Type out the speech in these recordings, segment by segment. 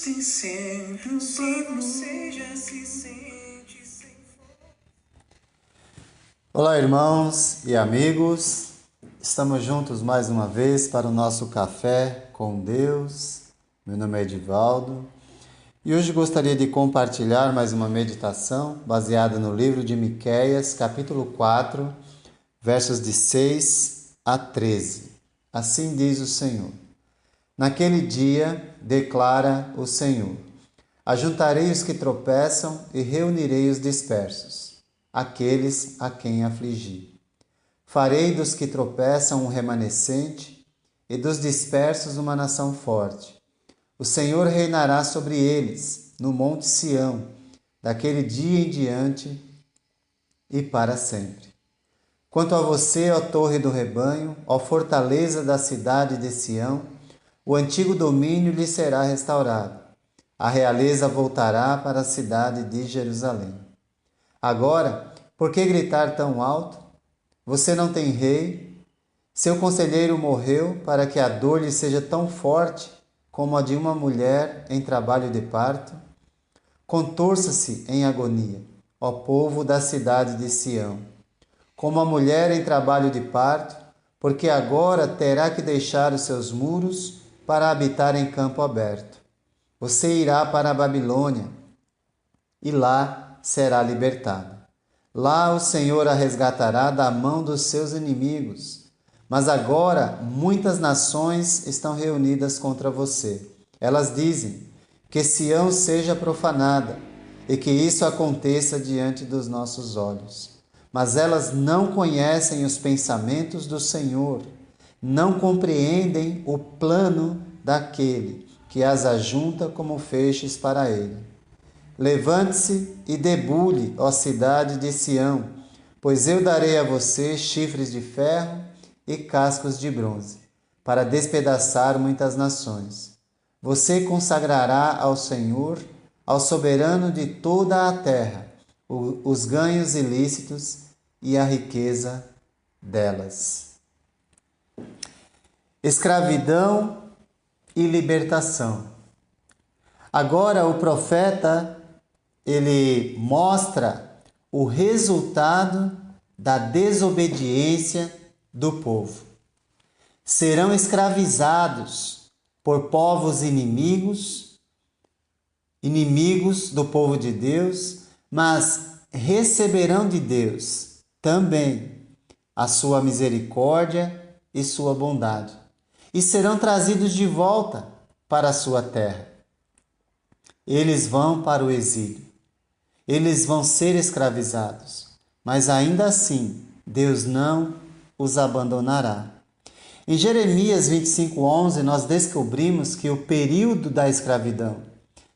tem sempre um plano. Você já se sente sem fome. Olá, irmãos e amigos. Estamos juntos mais uma vez para o nosso Café com Deus. Meu nome é Edivaldo e hoje gostaria de compartilhar mais uma meditação baseada no livro de Miqueias, capítulo 4, versos de 6 a 13. Assim diz o Senhor: Naquele dia, declara o Senhor, ajuntarei os que tropeçam e reunirei os dispersos, aqueles a quem afligi. Farei dos que tropeçam um remanescente e dos dispersos uma nação forte. O Senhor reinará sobre eles, no monte Sião, daquele dia em diante e para sempre. Quanto a você, ó torre do rebanho, ó fortaleza da cidade de Sião, o antigo domínio lhe será restaurado. A realeza voltará para a cidade de Jerusalém. Agora, por que gritar tão alto? Você não tem rei? Seu conselheiro morreu para que a dor lhe seja tão forte como a de uma mulher em trabalho de parto? Contorça-se em agonia, ó povo da cidade de Sião, como a mulher em trabalho de parto, porque agora terá que deixar os seus muros para habitar em campo aberto. Você irá para a Babilônia e lá será libertada. Lá o Senhor a resgatará da mão dos seus inimigos. Mas agora muitas nações estão reunidas contra você. Elas dizem que Sião seja profanada e que isso aconteça diante dos nossos olhos. Mas elas não conhecem os pensamentos do Senhor, não compreendem o plano daquele que as ajunta como feixes para ele. Levante-se e debule, ó cidade de Sião, pois eu darei a você chifres de ferro e cascos de bronze, para despedaçar muitas nações. Você consagrará ao Senhor, ao soberano de toda a terra, os ganhos ilícitos e a riqueza delas. Escravidão e libertação. Agora o profeta, ele mostra o resultado da desobediência do povo. Serão escravizados por povos inimigos do povo de Deus, mas receberão de Deus também a sua misericórdia e sua bondade, e serão trazidos de volta para a sua terra. Eles vão para o exílio, eles vão ser escravizados, mas ainda assim Deus não os abandonará. Em Jeremias 25:11, nós descobrimos que o período da escravidão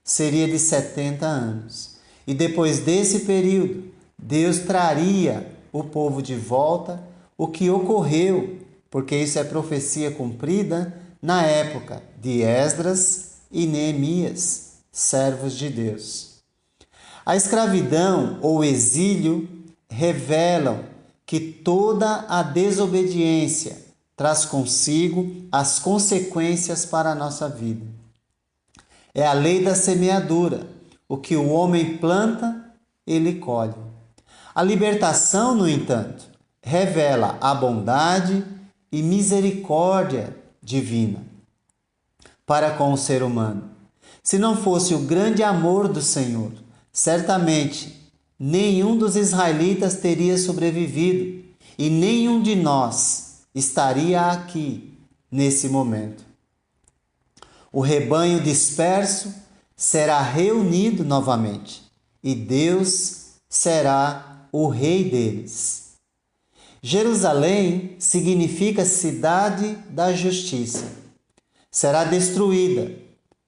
seria de 70 anos. E depois desse período, Deus traria o povo de volta, o que ocorreu, porque isso é profecia cumprida na época de Esdras e Neemias, servos de Deus. A escravidão ou exílio revelam que toda a desobediência traz consigo as consequências para a nossa vida. É a lei da semeadura. O que o homem planta, ele colhe. A libertação, no entanto, revela a bondade e misericórdia divina para com o ser humano. Se não fosse o grande amor do Senhor, certamente nenhum dos israelitas teria sobrevivido e nenhum de nós estaria aqui nesse momento. O rebanho disperso será reunido novamente e Deus será o rei deles. Jerusalém significa cidade da justiça. Será destruída,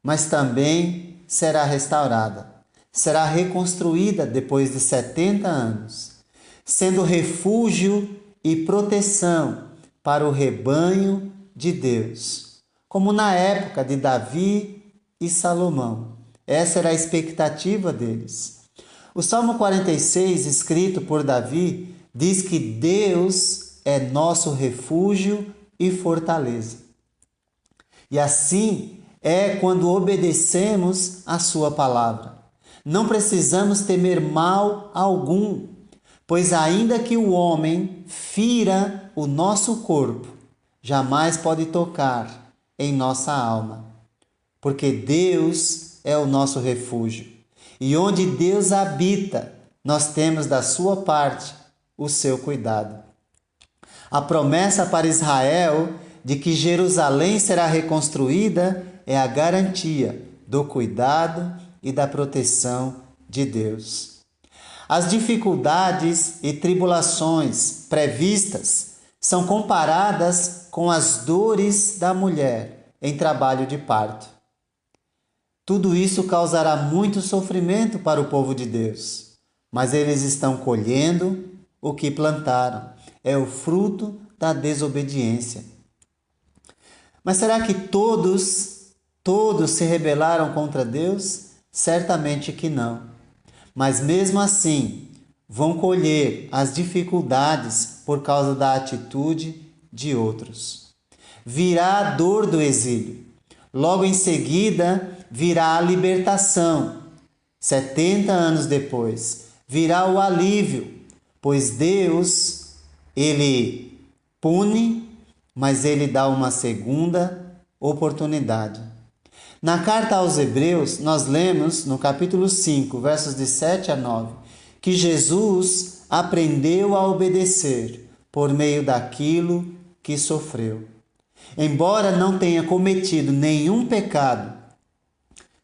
mas também será restaurada. Será reconstruída depois de 70 anos, sendo refúgio e proteção para o rebanho de Deus, como na época de Davi e Salomão. Essa era a expectativa deles. O Salmo 46, escrito por Davi, diz que Deus é nosso refúgio e fortaleza. E assim é quando obedecemos a sua palavra. Não precisamos temer mal algum, pois ainda que o homem fira o nosso corpo, jamais pode tocar em nossa alma, porque Deus é o nosso refúgio. E onde Deus habita, nós temos da sua parte o seu cuidado. A promessa para Israel de que Jerusalém será reconstruída é a garantia do cuidado e da proteção de Deus. As dificuldades e tribulações previstas são comparadas com as dores da mulher em trabalho de parto. Tudo isso causará muito sofrimento para o povo de Deus, mas eles estão colhendo o que plantaram. É o fruto da desobediência. Mas será que todos se rebelaram contra Deus? Certamente que não. Mas mesmo assim, vão colher as dificuldades por causa da atitude de outros. Virá a dor do exílio. Logo em seguida, virá a libertação. 70 anos depois, virá o alívio, pois Deus, Ele pune, mas Ele dá uma segunda oportunidade. Na carta aos Hebreus, nós lemos no capítulo 5, versos de 7 a 9, que Jesus aprendeu a obedecer por meio daquilo que sofreu. Embora não tenha cometido nenhum pecado,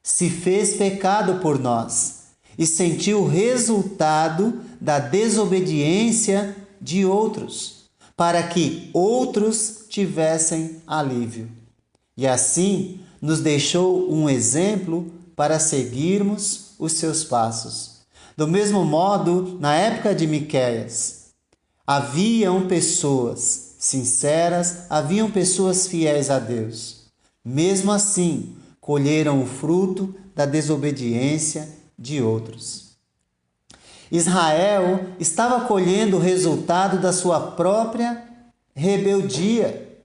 se fez pecado por nós e sentiu o resultado da desobediência de outros, para que outros tivessem alívio. E assim nos deixou um exemplo para seguirmos os seus passos. Do mesmo modo, na época de Miqueias, haviam pessoas sinceras, haviam pessoas fiéis a Deus. Mesmo assim, colheram o fruto da desobediência de outros. Israel estava colhendo o resultado da sua própria rebeldia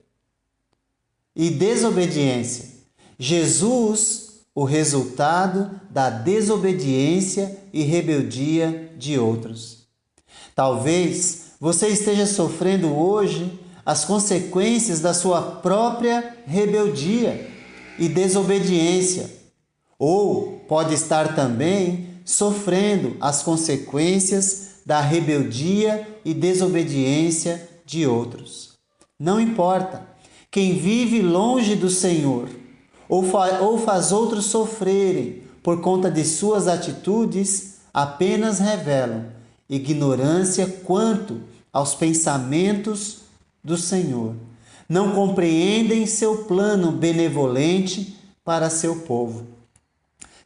e desobediência. Jesus, o resultado da desobediência e rebeldia de outros. Talvez você esteja sofrendo hoje as consequências da sua própria rebeldia e desobediência, ou pode estar também sofrendo as consequências da rebeldia e desobediência de outros. Não importa, quem vive longe do Senhor ou faz outros sofrerem por conta de suas atitudes, apenas revelam ignorância quanto aos pensamentos do Senhor. Não compreendem seu plano benevolente para seu povo.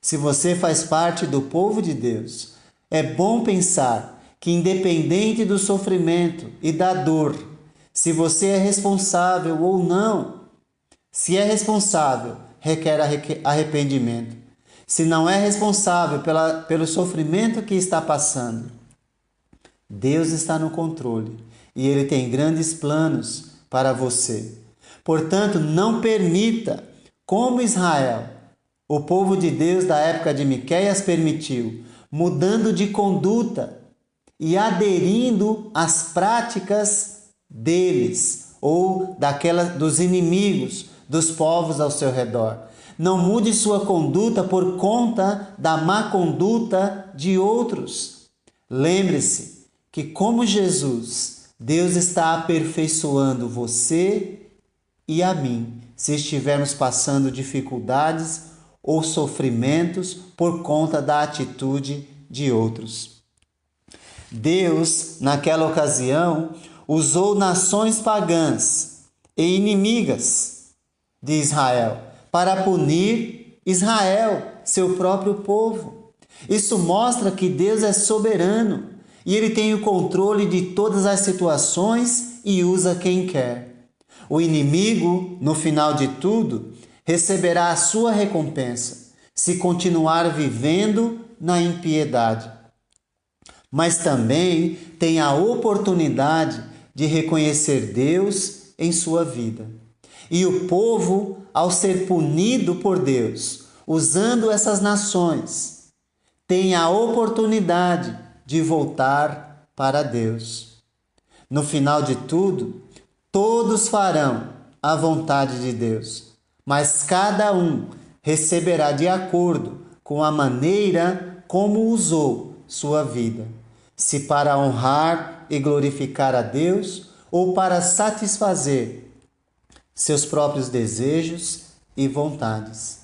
Se você faz parte do povo de Deus, é bom pensar que, independente do sofrimento e da dor, se você é responsável ou não, se é responsável, requer arrependimento. Se não é responsável pelo sofrimento que está passando, Deus está no controle e Ele tem grandes planos para você. Portanto, não permita, como Israel, o povo de Deus da época de Miqueias permitiu, mudando de conduta e aderindo às práticas deles ou dos inimigos, dos povos ao seu redor. Não mude sua conduta por conta da má conduta de outros. Lembre-se que, como Jesus, Deus está aperfeiçoando você e a mim, se estivermos passando dificuldades ou sofrimentos por conta da atitude de outros. Deus, naquela ocasião, usou nações pagãs e inimigas de Israel para punir Israel, seu próprio povo. Isso mostra que Deus é soberano e Ele tem o controle de todas as situações e usa quem quer. O inimigo, no final de tudo, receberá a sua recompensa se continuar vivendo na impiedade. Mas também tem a oportunidade de reconhecer Deus em sua vida. E o povo, ao ser punido por Deus, usando essas nações, tem a oportunidade de voltar para Deus. No final de tudo, todos farão a vontade de Deus, mas cada um receberá de acordo com a maneira como usou sua vida, se para honrar e glorificar a Deus ou para satisfazer seus próprios desejos e vontades.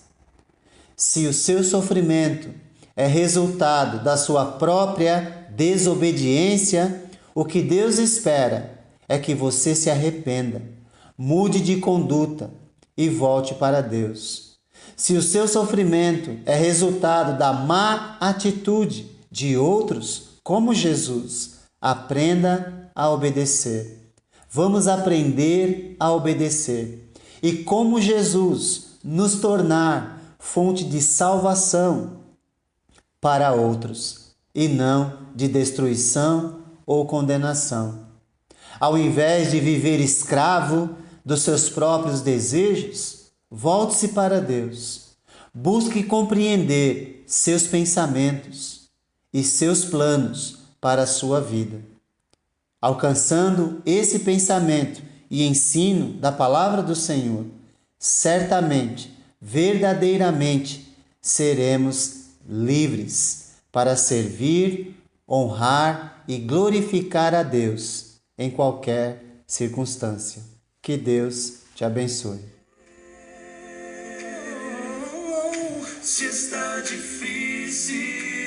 Se o seu sofrimento é resultado da sua própria desobediência, o que Deus espera é que você se arrependa, mude de conduta e volte para Deus. Se o seu sofrimento é resultado da má atitude de outros, como Jesus, aprenda a obedecer. Vamos aprender a obedecer e, como Jesus, nos tornar fonte de salvação para outros e não de destruição ou condenação. Ao invés de viver escravo dos seus próprios desejos, volte-se para Deus. Busque compreender seus pensamentos e seus planos para a sua vida. Alcançando esse pensamento e ensino da palavra do Senhor, certamente, verdadeiramente, seremos livres para servir, honrar e glorificar a Deus em qualquer circunstância. Que Deus te abençoe. Se está difícil